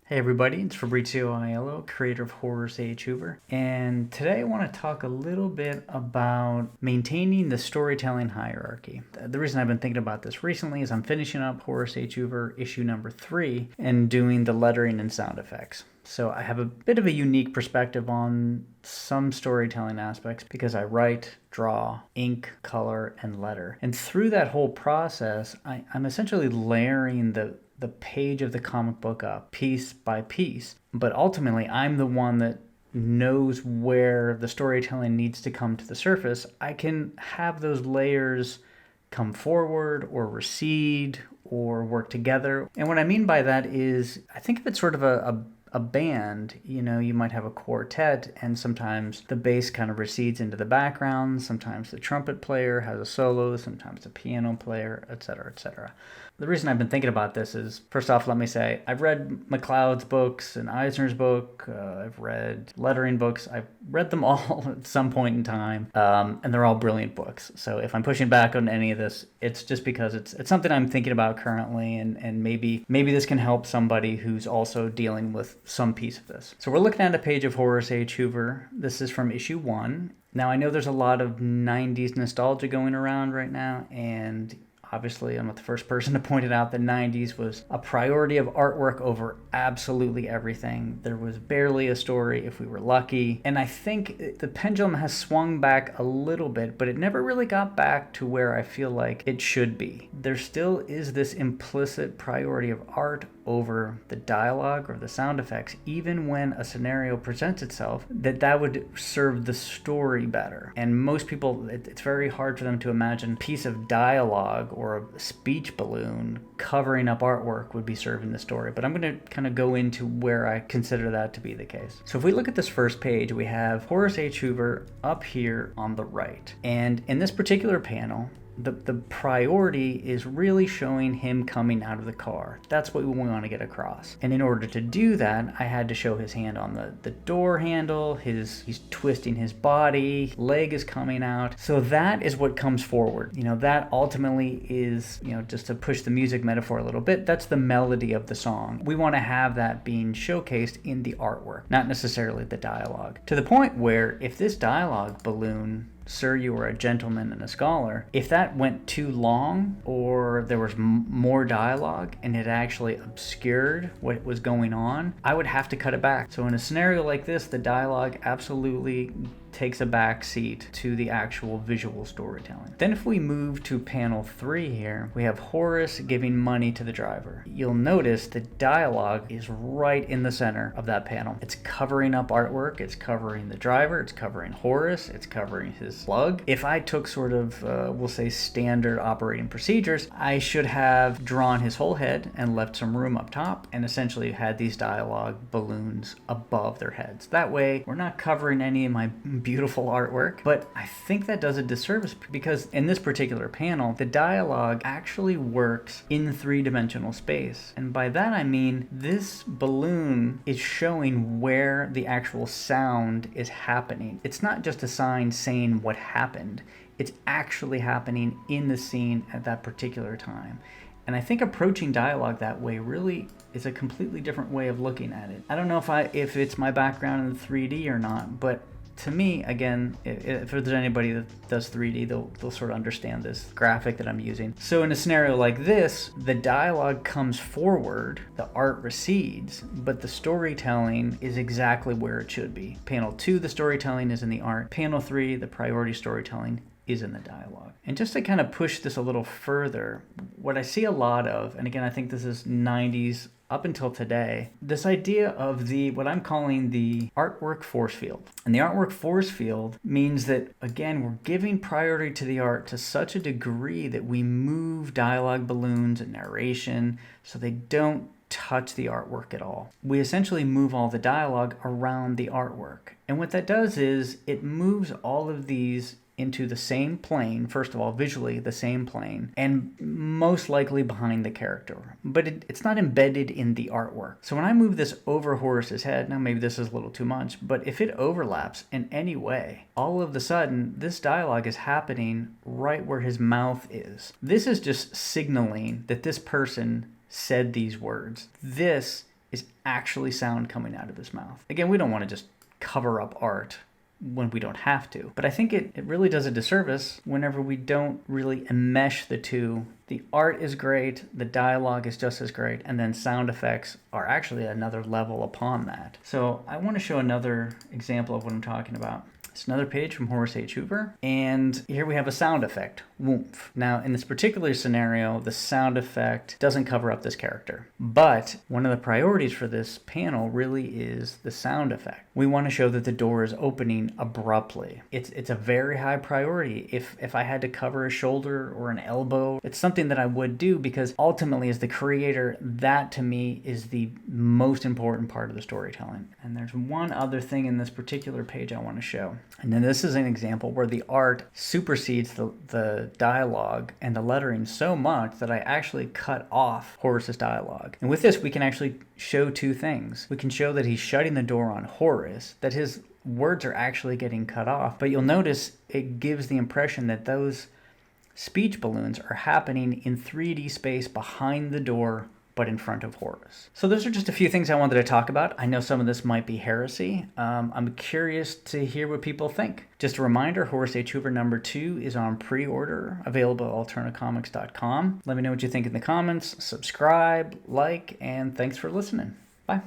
Hey everybody, it's Fabrizio Aiello, creator of Horace H. Hoover, and today I want to talk a little bit about maintaining the storytelling hierarchy. The reason I've been thinking about this recently is I'm finishing up Horace H. Hoover issue number 3 and doing the lettering and sound effects. So I have a bit of a unique perspective on some storytelling aspects because I write, draw, ink, color, and letter. And through that whole process, I'm essentially layering the page of the comic book up piece by piece. But ultimately, I'm the one that knows where the storytelling needs to come to the surface. I can have those layers come forward or recede or work together. And what I mean by that is, I think of it sort of a band. You know, you might have a quartet and sometimes the bass kind of recedes into the background, sometimes the trumpet player has a solo, sometimes the piano player, etc., etc. The reason I've been thinking about this is, first off, let me say, I've read McLeod's books and Eisner's book, I've read lettering books, I've read them all at some point in time, and they're all brilliant books. So if I'm pushing back on any of this, it's just because it's something I'm thinking about currently, and maybe this can help somebody who's also dealing with some piece of this. So we're looking at a page of Horace H. Hoover. This is from issue 1. Now I know there's a lot of 90s nostalgia going around right now, and obviously, I'm not the first person to point it out. The 90s was a priority of artwork over absolutely everything. There was barely a story if we were lucky. And I think the pendulum has swung back a little bit, but it never really got back to where I feel like it should be. There still is this implicit priority of art over the dialogue or the sound effects, even when a scenario presents itself, that would serve the story better. And most people, it's very hard for them to imagine a piece of dialogue or a speech balloon covering up artwork would be serving the story. But I'm going to kind of go into where I consider that to be the case. So if we look at this first page, we have Horace H. Hoover up here on the right. And in this particular panel, the priority is really showing him coming out of the car. That's what we want to get across. And in order to do that, I had to show his hand on the door handle, he's twisting his body, leg is coming out. So that is what comes forward. You know, that ultimately is, you know, just to push the music metaphor a little bit, that's the melody of the song. We want to have that being showcased in the artwork, not necessarily the dialogue. To the point where if this dialogue balloon, "Sir, you are a gentleman and a scholar," if that went too long or there was more dialogue and it actually obscured what was going on, I would have to cut it back. So in a scenario like this, the dialogue absolutely takes a back seat to the actual visual storytelling. Then if we move to panel 3 here, we have Horace giving money to the driver. You'll notice the dialogue is right in the center of that panel. It's covering up artwork, it's covering the driver, it's covering Horace, it's covering his slug. If I took sort of, we'll say, standard operating procedures, I should have drawn his whole head and left some room up top and essentially had these dialogue balloons above their heads. That way, we're not covering any of my beautiful artwork, but I think that does a disservice because in this particular panel, the dialogue actually works in 3-dimensional space. And by that I mean this balloon is showing where the actual sound is happening. It's not just a sign saying what happened. It's actually happening in the scene at that particular time. And I think approaching dialogue that way really is a completely different way of looking at it. I don't know if it's my background in 3D or not, but to me, again, if there's anybody that does 3D, they'll sort of understand this graphic that I'm using. So in a scenario like this, the dialogue comes forward, the art recedes, but the storytelling is exactly where it should be. Panel 2, the storytelling is in the art. Panel 3, the priority storytelling is in the dialogue. And just to kind of push this a little further, what I see a lot of, and again, I think this is 90s up until today, this idea of what I'm calling the artwork force field. And the artwork force field means that, again, we're giving priority to the art to such a degree that we move dialogue balloons and narration so they don't touch the artwork at all. We essentially move all the dialogue around the artwork. And what that does is it moves all of these into the same plane, first of all, visually the same plane, and most likely behind the character. But it's not embedded in the artwork. So when I move this over Horace's head, now maybe this is a little too much, but if it overlaps in any way, all of a sudden, this dialogue is happening right where his mouth is. This is just signaling that this person said these words. This is actually sound coming out of his mouth. Again, we don't want to just cover up art when we don't have to, but I think it really does a disservice whenever we don't really enmesh the two. The art is great, the dialogue is just as great, and then sound effects are actually another level upon that. So I want to show another example of what I'm talking about. It's another page from Horace H. Hoover, and here we have a sound effect, woomph. Now, in this particular scenario, the sound effect doesn't cover up this character, but one of the priorities for this panel really is the sound effect. We want to show that the door is opening abruptly. It's a very high priority. If I had to cover a shoulder or an elbow, it's something that I would do, because ultimately, as the creator, that to me is the most important part of the storytelling. And there's one other thing in this particular page I want to show. And then this is an example where the art supersedes the dialogue and the lettering so much that I actually cut off Horace's dialogue. And with this, we can actually show two things. We can show that he's shutting the door on Horace, that his words are actually getting cut off. But you'll notice it gives the impression that those speech balloons are happening in 3D space behind the door, but in front of Horace. So those are just a few things I wanted to talk about. I know some of this might be heresy. I'm curious to hear what people think. Just a reminder, Horace H. Hoover #2 is on pre-order, available at alternacomics.com. Let me know what you think in the comments, subscribe, like, and thanks for listening. Bye.